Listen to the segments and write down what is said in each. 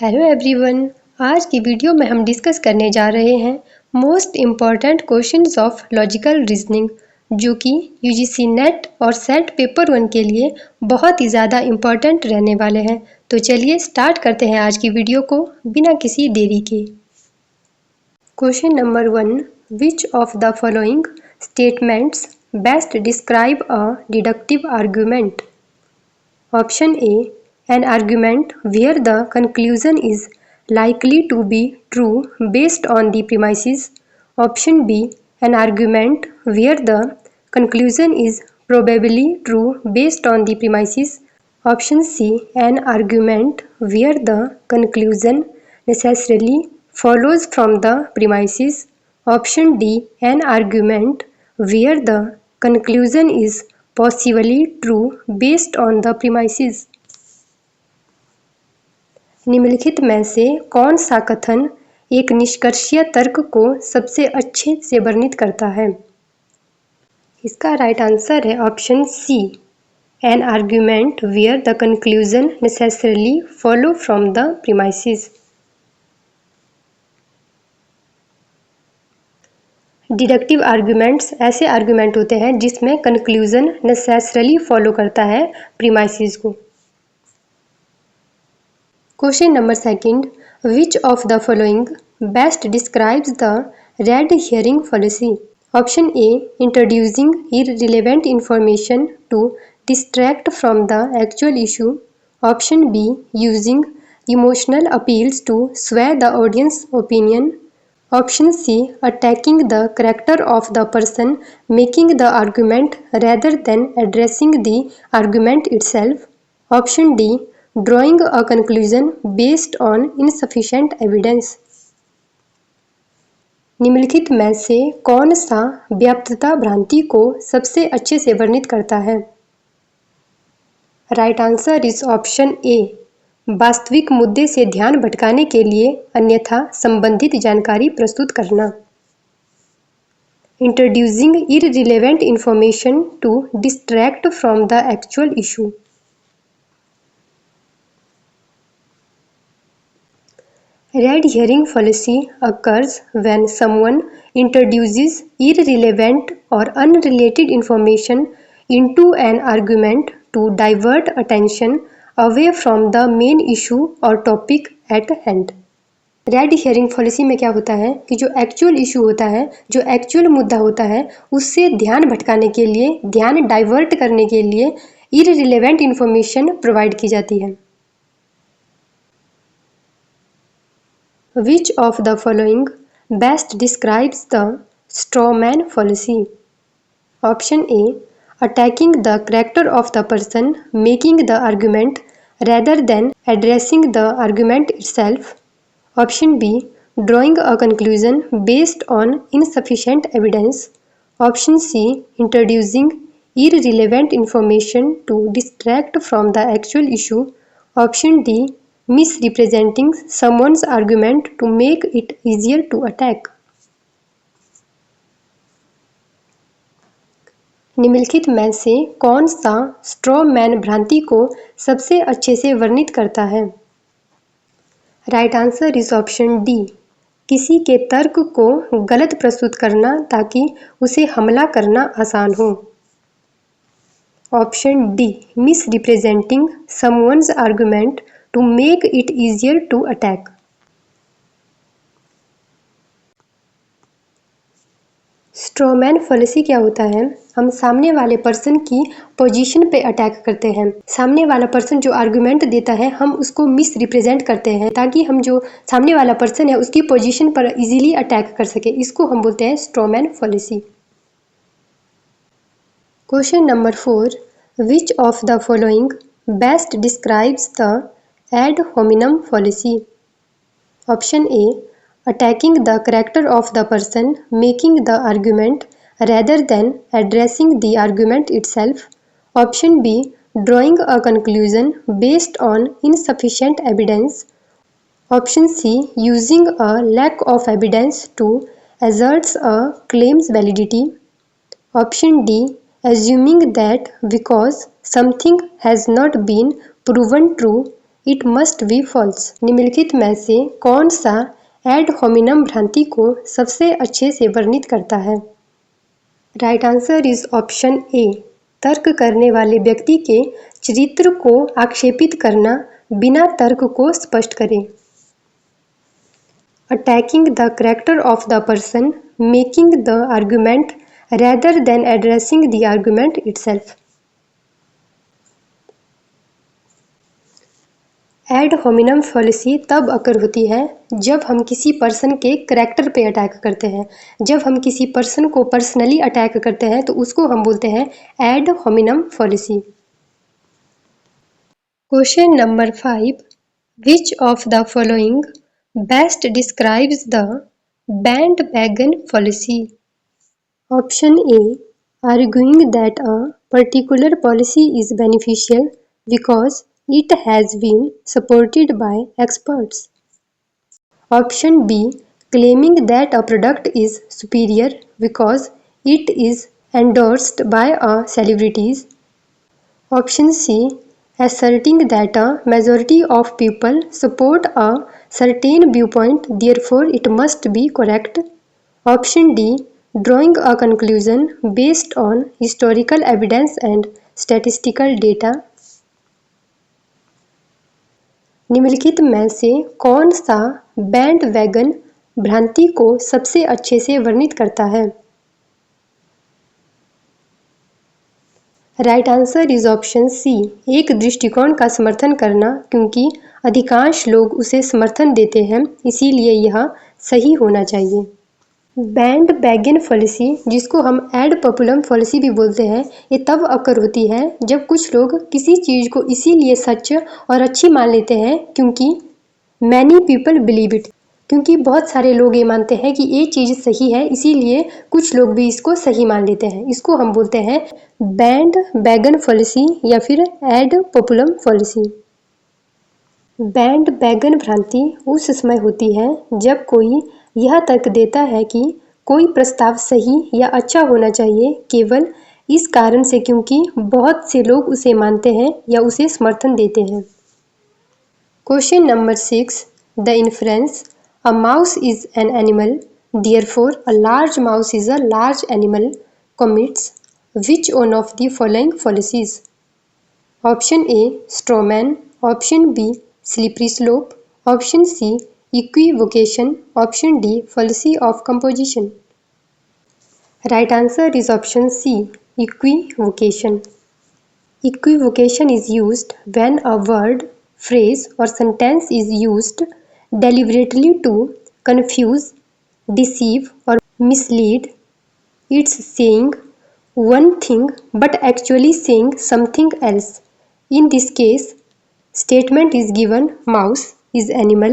Hello everyone. आज की video में हम डिस्कस करने जा रहे हैं most important questions of logical reasoning, जो कि यूजीसी नेट और सेट पेपर 1 के लिए बहुत ही ज़्यादा इम्पॉर्टेंट रहने वाले हैं। तो चलिए स्टार्ट करते हैं आज की वीडियो को बिना किसी देरी के। Question number 1, which of the following statements best describe a deductive argument? Option A, an argument where the conclusion is likely to be true based on the premises. Option B, an argument where the conclusion is probably true based on the premises. Option C, an argument where the conclusion necessarily follows from the premises. Option D, an argument where the conclusion is possibly true based on the premises. निम्नलिखित में से कौन सा कथन एक निष्कर्षीय तर्क को सबसे अच्छे से वर्णित करता है? इसका राइट आंसर है option C, an argument where the conclusion necessarily follow from the premises. Deductive arguments ऐसे आर्ग्यूमेंट होते हैं जिसमें कंक्लूजन नेसेसरली फॉलो करता है प्रीमाइसेस को। Question number 2, which of the following best describes the red herring policy? Option A, introducing irrelevant information to distract from the actual issue. Option B, using emotional appeals to sway the audience opinion. Option C, attacking the character of the person making the argument rather than addressing the argument itself. Option D, drawing a conclusion based on insufficient evidence. निम्नलिखित में से कौन सा व्याप्तता भ्रांति को सबसे अच्छे से वर्णित करता है? Right answer is option A, वास्तविक मुद्दे से ध्यान भटकाने के लिए अन्यथा संबंधित जानकारी प्रस्तुत करना। Introducing irrelevant information to distract from the actual issue. Red herring fallacy occurs when someone introduces irrelevant or unrelated information into an argument to divert attention away from the main issue or topic at hand. Red herring policy में क्या होता है कि जो actual issue होता है, जो actual मुद्दा होता है, उससे ध्यान भटकाने के लिए, ध्यान डाइवर्ट करने के लिए इररिलेवेंट इंफॉर्मेशन प्रोवाइड की जाती है। Which of the following best describes the straw man fallacy? Option A, attacking the character of the person making the argument rather than addressing the argument itself. Option B, drawing a conclusion based on insufficient evidence. Option C, introducing irrelevant information to distract from the actual issue. Option D, misrepresenting someone's argument to make it easier to attack. निम्नलिखित में से कौन सा straw man भ्रांति को सबसे अच्छे से वर्णित करता है? Right answer is option D, किसी के तर्क को गलत प्रस्तुत करना ताकि उसे हमला करना आसान हो। Option D, misrepresenting someone's argument to make it easier to attack. Strawman fallacy क्या होता है? हम सामने वाले पर्सन की पोजीशन पे अटैक करते हैं। सामने वाला पर्सन जो आर्गुमेंट देता है, हम उसको मिस रिप्रेजेंट करते हैं ताकि हम जो सामने वाला पर्सन है उसकी पोजीशन पर इजीली अटैक कर सके। इसको हम बोलते हैं strawman fallacy. Question number 4, which of the following best describes the ad hominem fallacy? Option A, attacking the character of the person making the argument rather than addressing the argument itself. Option B, drawing a conclusion based on insufficient evidence. Option C, using a lack of evidence to assert a claim's validity. Option D, assuming that because something has not been proven true, it must be false. निम्नलिखित में से कौन सा add hominem भ्रांति को सबसे अच्छे से वर्णित करता है? Right answer is option A. तर्क करने वाले व्यक्ति के चरित्र को आक्षेपित करना बिना तर्क को स्पष्ट करें। Attacking the character of the person making the argument rather than addressing the argument itself. Ad hominem fallacy तब अकर होती है जब हम किसी पर्सन के करैक्टर पे अटैक करते हैं। जब हम किसी पर्सन को पर्सनली अटैक करते हैं तो उसको हम बोलते हैं ad hominem fallacy. Question number 5, which of the following best describes the bandwagon policy? Option A, arguing that a particular policy is beneficial because it has been supported by experts. Option B, claiming that a product is superior because it is endorsed by a celebrities. Option C, asserting that a majority of people support a certain viewpoint, therefore it must be correct. Option D, drawing a conclusion based on historical evidence and statistical data. निम्नलिखित में से कौन सा bandwagon भ्रांति को सबसे अच्छे से वर्णित करता है? Right answer is option C, एक दृष्टिकोण का समर्थन करना, क्योंकि अधिकांश लोग उसे समर्थन देते हैं, इसीलिए यह सही होना चाहिए। बैंडवैगन पॉलिसी, जिसको हम एड पॉपुलम पॉलिसी भी बोलते हैं, ये तब अकर होती है जब कुछ लोग किसी चीज़ को इसीलिए सच और अच्छी मान लेते हैं क्योंकि मैनी पीपल बिलीव इट, क्योंकि बहुत सारे लोग ये मानते हैं कि ये चीज़ सही है, इसीलिए कुछ लोग भी इसको सही मान लेते हैं। इसको हम बोलते हैं बैंडवैगन पॉलिसी या फिर एड पॉपुलम पॉलिसी। बैंडवैगन भ्रांति उस समय होती है जब कोई यह तर्क देता है कि कोई प्रस्ताव सही या अच्छा होना चाहिए केवल इस कारण से क्योंकि बहुत से लोग उसे मानते हैं या उसे समर्थन देते हैं। Question number 6, the inference a mouse is an animal, therefore a large mouse is a large animal commits which one of the following policies? Option A, strawman, option B, slippery slope, option C, equivocation, option D, fallacy of composition. Right answer is option C, equivocation. Equivocation is used when a word, phrase or sentence is used deliberately to confuse, deceive or mislead. It's saying one thing but actually saying something else. In this case, statement is given mouse is animal,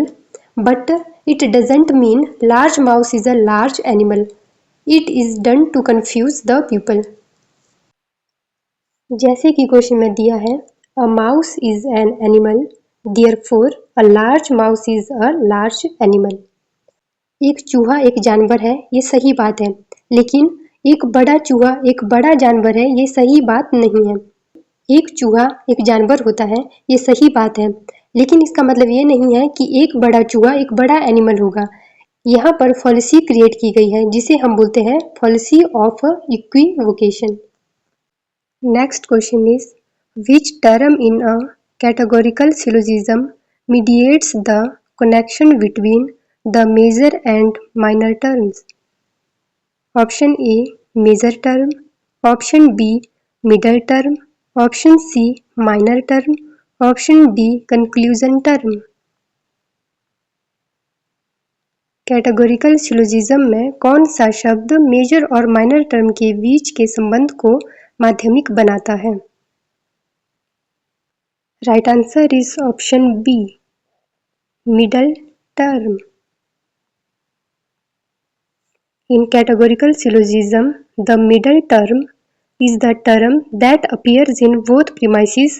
but it doesn't mean large mouse is a large animal. It is done to confuse the people. जैसे कि question में दिया है, a mouse is an animal, therefore a large mouse is a large animal. एक चूहा एक जानवर है, ये सही बात है, लेकिन एक बड़ा चूहा एक बड़ा जानवर है, ये सही बात नहीं है। एक चूहा एक जानवर होता है, ये सही बात है, लेकिन इसका मतलब ये नहीं है कि एक बड़ा चूहा एक बड़ा एनिमल होगा। यहाँ पर फॉलिसी क्रिएट की गई है जिसे हम बोलते हैं fallacy of equivocation. Next question is which term in a categorical syllogism mediates the connection between the major and minor terms? Option A, major term, option B, middle term, option C, minor term, option D, conclusion term. Categorical syllogism में कौन सा शब्द major और minor term के बीच के संबंध को माध्यमिक बनाता है? Right answer is option B, middle term. In categorical syllogism, the middle term is the term that appears in both premises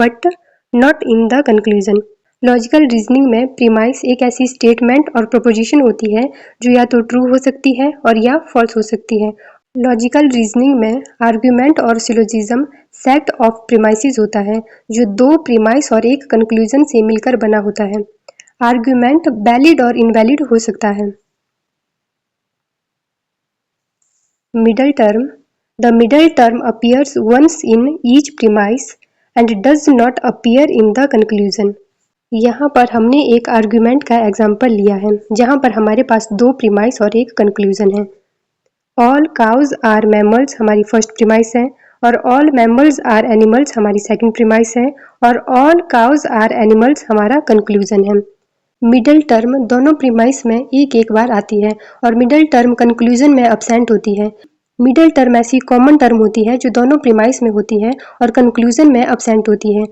but not in the conclusion. Logical reasoning में premise एक ऐसी स्टेटमेंट और प्रोपोजिशन होती है जो या तो true हो सकती है और या फॉल्स हो सकती है, लॉजिकल रीजनिंग में आर्ग्यूमेंट और सिलोजिज्म सेट ऑफ प्रीमाइसेस होता है जो दो प्रीमाइस और एक कंक्लूजन से मिलकर बना होता है। आर्ग्यूमेंट वैलिड और इनवैलिड हो सकता है। Middle term: the middle term appears once in each premise and does not appear in the conclusion। यहाँ पर हमने एक आर्ग्यूमेंट का एग्जाम्पल लिया है जहाँ पर हमारे पास दो प्रीमाइस और एक कंक्लूजन है। ऑल काउज आर मैमल्स हमारी फर्स्ट प्रीमाइस है और ऑल मैमल्स आर एनिमल्स हमारी सेकंड प्रीमाइस है और ऑल काउज आर एनिमल्स हमारा कंक्लूजन है। मिडल टर्म दोनों प्रीमाइस में एक एक बार आती है और मिडल टर्म कंक्लूजन में अब्सेंट होती है। मिडल टर्म ऐसी कॉमन टर्म होती है जो दोनों प्रीमाइस में होती है और कंक्लूजन में अब्सेंट होती है।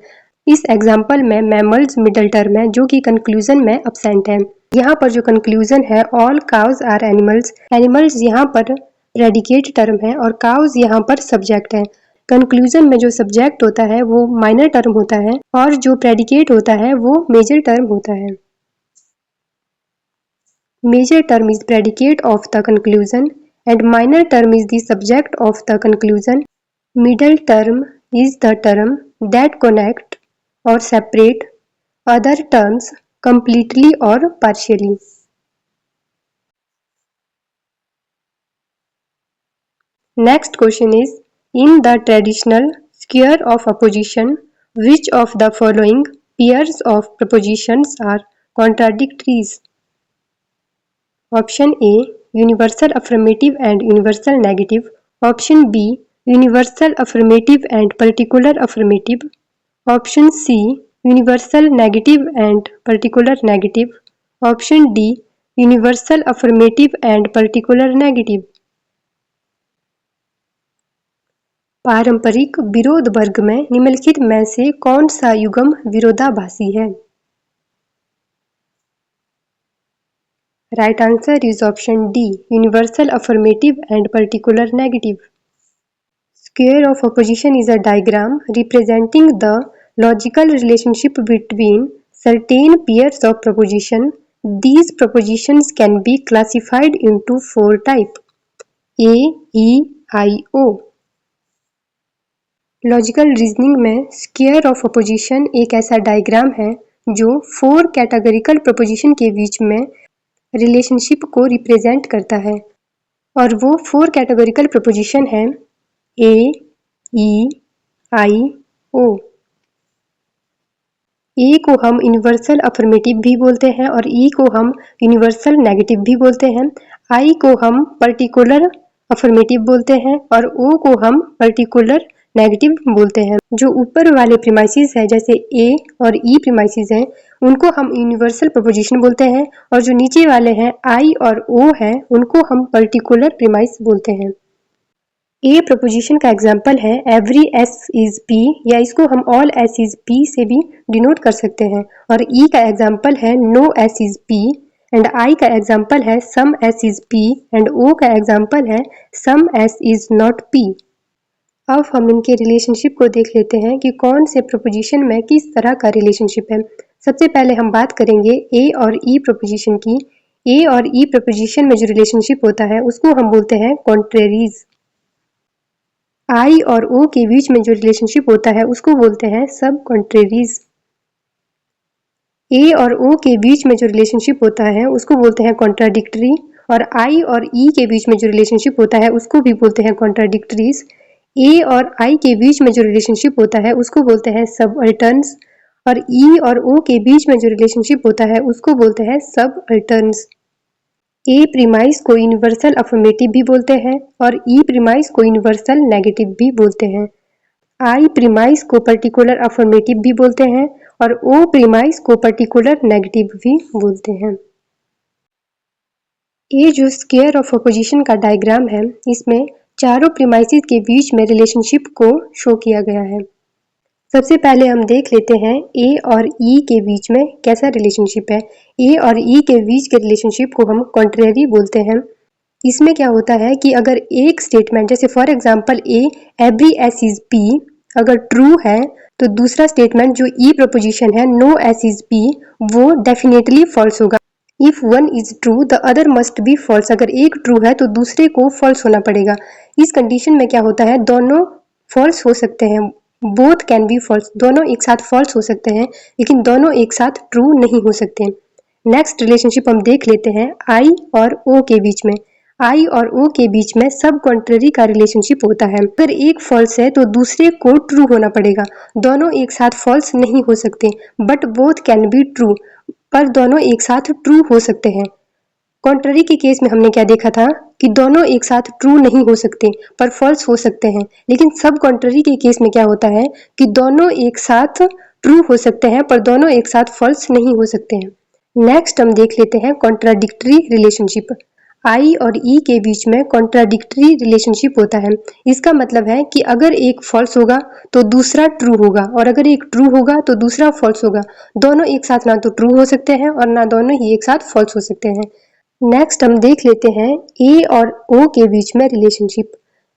इस एग्जाम्पल में मैमल्स मिडल टर्म है जो कि कंक्लूजन में अब्सेंट है। यहाँ पर जो कंक्लूजन है all cows are animals, animals यहाँ पर प्रेडिकेट टर्म है और काउज यहाँ पर सब्जेक्ट है। कंक्लूजन में जो सब्जेक्ट होता है वो माइनर टर्म होता है और जो प्रेडिकेट होता है वो मेजर टर्म होता है। Major term is predicate of the conclusion and minor term is the subject of the conclusion. Middle term is the term that connect or separate other terms completely or partially. Next question is, in the traditional square of opposition, which of the following pairs of propositions are contradictories? Option A, universal affirmative and universal negative. Option B, universal affirmative and particular affirmative. Option C, universal negative and particular negative. Option D, universal affirmative and particular negative. पारंपरिक विरोध वर्ग में निम्नलिखित में से कौन सा युग्म विरोधाभासी है? Right answer is option D, universal affirmative and particular negative. Square of opposition is a diagram representing the logical relationship between certain pairs of proposition. These propositions can be classified into four types: A, E, I, O. Logical reasoning में square of opposition एक ऐसा diagram है जो four categorical proposition के बीच में relationship को represent करता है और वो फोर कैटेगरिकल प्रोपोजिशन है ए, ई, आई, ओ। ए को हम यूनिवर्सल अफर्मेटिव भी बोलते हैं और ई को हम यूनिवर्सल नेगेटिव भी बोलते हैं। आई को हम पर्टिकुलर अफर्मेटिव बोलते हैं और ओ को हम पर्टिकुलर नेगेटिव बोलते हैं। जो ऊपर वाले प्रीमाइसेस है जैसे ए और ई प्रीमाइसेस हैं उनको हम यूनिवर्सल प्रोपोजिशन बोलते हैं और जो नीचे वाले हैं आई और ओ है उनको हम पर्टिकुलर प्रीमाइस बोलते हैं। ए प्रोपोजिशन का एग्जाम्पल है एवरी एस इज पी, या इसको हम ऑल एस इज पी से भी डिनोट कर सकते हैं। और ई का एग्जाम्पल है no S is P and I का एग्जाम्पल है some S is P and O का एग्जाम्पल है some S is not P. अब हम इनके रिलेशनशिप को देख लेते हैं कि कौन से प्रोपोजिशन में किस तरह का रिलेशनशिप है। सबसे पहले हम बात करेंगे ए और ई प्रोपोजिशन की। ए और ई प्रोपोजिशन में जो रिलेशनशिप होता है उसको हम बोलते हैं कॉन्ट्रेरीज। आई और ओ के बीच में जो रिलेशनशिप होता है उसको बोलते हैं सब कॉन्ट्रेरीज। ए और ओ के बीच में जो रिलेशनशिप होता है उसको बोलते हैं कॉन्ट्राडिक्टरी और आई और ई के बीच में जो रिलेशनशिप होता है उसको भी बोलते हैं कॉन्ट्राडिक्टरीज। ए और आई के बीच में जो रिलेशनशिप होता है उसको बोलते हैं सब अल्टर्न्स और ई और ओ के बीच में जो रिलेशनशिप होता है उसको बोलते हैं सब अल्टर्न्स। ए प्रीमाइस को यूनिवर्सल अफर्मेटिव भी बोलते हैं और ई प्रीमाइस को यूनिवर्सल नेगेटिव भी बोलते हैं। आई प्रीमाइस को पर्टिकुलर अफर्मेटिव भी बोलते हैं और ओ प्रीमाइस को पर्टिकुलर नेगेटिव भी बोलते हैं। ये जो स्क्वायर ऑफ अपोजिशन का डायग्राम है इसमें चारों प्रीमाइसेस के बीच में रिलेशनशिप को शो किया गया है। सबसे पहले हम देख लेते हैं ए और ई के बीच में कैसा रिलेशनशिप है। ए और ई के बीच के रिलेशनशिप को हम कॉन्ट्रेरी बोलते हैं। इसमें क्या होता है कि अगर एक स्टेटमेंट जैसे for example A every S is P अगर ट्रू है तो दूसरा स्टेटमेंट जो ई प्रोपोजिशन है नो एस इज पी वो डेफिनेटली फॉल्स होगा। If one is true the other must be false. अगर एक ट्रू है तो दूसरे को फॉल्स होना पड़ेगा। इस कंडीशन में क्या होता है, दोनों फॉल्स हो सकते हैं, बोथ कैन बी फॉल्स, दोनों एक साथ फॉल्स हो सकते हैं लेकिन दोनों एक साथ ट्रू नहीं हो सकते। नेक्स्ट रिलेशनशिप हम देख लेते हैं आई और ओ के बीच में। आई और ओ के बीच में सब कॉन्ट्ररी का रिलेशनशिप होता है। अगर एक फॉल्स है तो दूसरे को ट्रू होना पड़ेगा। दोनों एक साथ फॉल्स नहीं हो सकते, but both can be true, पर दोनों एक साथ ट्रू हो सकते हैं। कॉन्ट्ररी के केस में हमने क्या देखा था कि दोनों एक साथ ट्रू नहीं हो सकते पर फॉल्स हो सकते हैं, लेकिन सब कॉन्ट्ररी के केस में क्या होता है कि दोनों एक साथ ट्रू हो सकते हैं पर दोनों एक साथ फॉल्स नहीं हो सकते हैं। नेक्स्ट हम देख लेते हैं कॉन्ट्राडिक्टरी रिलेशनशिप। आई और ई के बीच में कॉन्ट्राडिक्टरी रिलेशनशिप होता है। इसका मतलब है कि अगर एक फॉल्स होगा तो दूसरा ट्रू होगा, और अगर एक ट्रू होगा तो दूसरा फॉल्स होगा। दोनों एक साथ ना तो ट्रू हो सकते हैं और ना दोनों ही एक साथ फॉल्स हो सकते हैं। नेक्स्ट हम देख लेते हैं ए और ओ के बीच में रिलेशनशिप।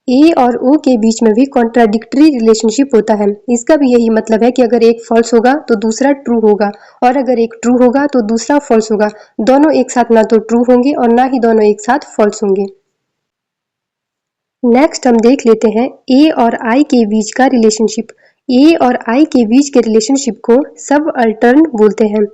ए और ओ के बीच में भी कॉन्ट्राडिक्टरी रिलेशनशिप होता है। इसका भी यही मतलब है कि अगर एक फॉल्स होगा तो दूसरा ट्रू होगा, और अगर एक ट्रू होगा तो दूसरा फॉल्स होगा। दोनों एक साथ ना तो ट्रू होंगे और ना ही दोनों एक साथ फॉल्स होंगे। नेक्स्ट हम देख लेते हैं ए और आई के बीच का रिलेशनशिप। ए और आई के बीच के रिलेशनशिप को सब अल्टर्न बोलते हैं।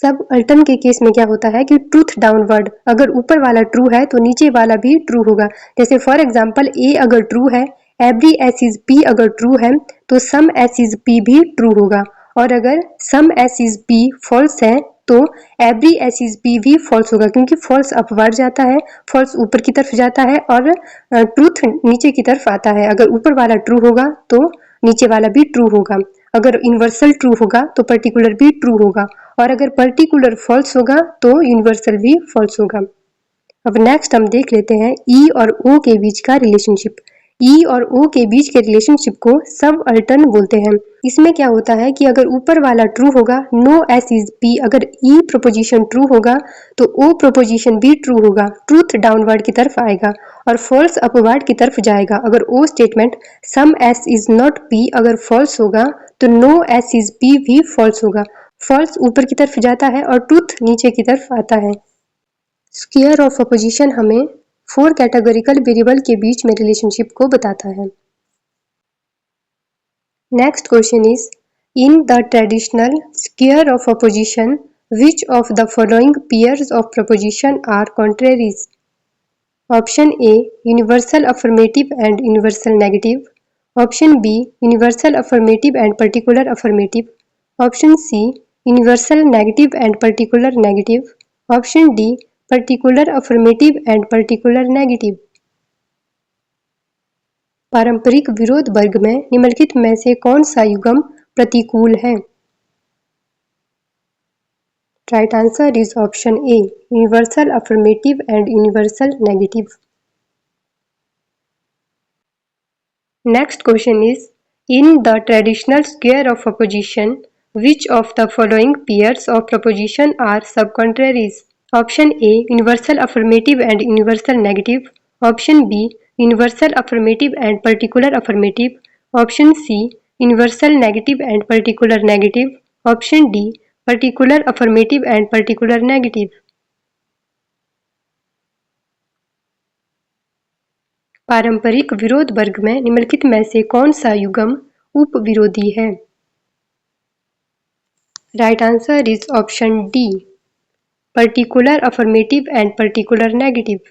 सब अल्टर्न के केस में क्या होता है कि ट्रूथ डाउनवर्ड, अगर ऊपर वाला ट्रू है तो नीचे वाला भी ट्रू होगा। जैसे फॉर एग्जांपल ए अगर ट्रू है, एवरी एस इज पी अगर ट्रू है तो सम एस इज पी भी ट्रू होगा, और अगर सम एस इज पी फॉल्स है तो एवरी एस इज पी भी फॉल्स होगा, क्योंकि फॉल्स अपवर्ड जाता है, फॉल्स ऊपर की तरफ जाता है और ट्रूथ नीचे की तरफ आता है। अगर ऊपर वाला ट्रू होगा तो नीचे वाला भी ट्रू होगा। अगर यूनिवर्सल ट्रू होगा तो पर्टिकुलर भी ट्रू होगा, और अगर पर्टिकुलर फॉल्स होगा तो यूनिवर्सल भी फॉल्स होगा। अब नेक्स्ट हम देख लेते हैं ई और ओ के बीच का रिलेशनशिप। ई और ओ के बीच के रिलेशनशिप को सब अल्टर्न बोलते हैं। इसमें क्या होता है कि अगर ऊपर वाला ट्रू होगा, नो एस इज पी, अगर ई प्रोपोजिशन ट्रू होगा तो ओ प्रोपोजिशन भी ट्रू होगा, ट्रूथ डाउनवर्ड की तरफ आएगा और फॉल्स अपवर्ड की तरफ जाएगा। अगर O statement some S is not P अगर फॉल्स होगा तो नो एस इज पी भी फॉल्स होगा, फॉल्स ऊपर की तरफ जाता है और ट्रूथ नीचे की तरफ आता है। स्क्वायर ऑफ अपोजिशन हमें 4 कैटेगोरिकल वेरिएबल के बीच में रिलेशनशिप को बताता है। Next question is in the traditional square of opposition which of the following pairs of proposition are contraries? Option A universal affirmative and universal negative, option B universal affirmative and particular affirmative, option C universal negative and particular negative, option D particular affirmative and particular negative। पारंपरिक विरोध वर्ग में निम्नलिखित में से कौन सा युग्म प्रतिकूल है? Right answer is option a universal affirmative and universal negative. Next question is in the traditional square of opposition which of the following pairs of proposition are subcontraries? Option A universal affirmative and universal negative, option B universal affirmative and particular affirmative, option C universal negative and particular negative, option D particular affirmative and particular negative। पारंपरिक विरोध वर्ग में निम्नलिखित में से कौन सा युग्म उपविरोधी है? Right answer is option D particular affirmative and particular negative।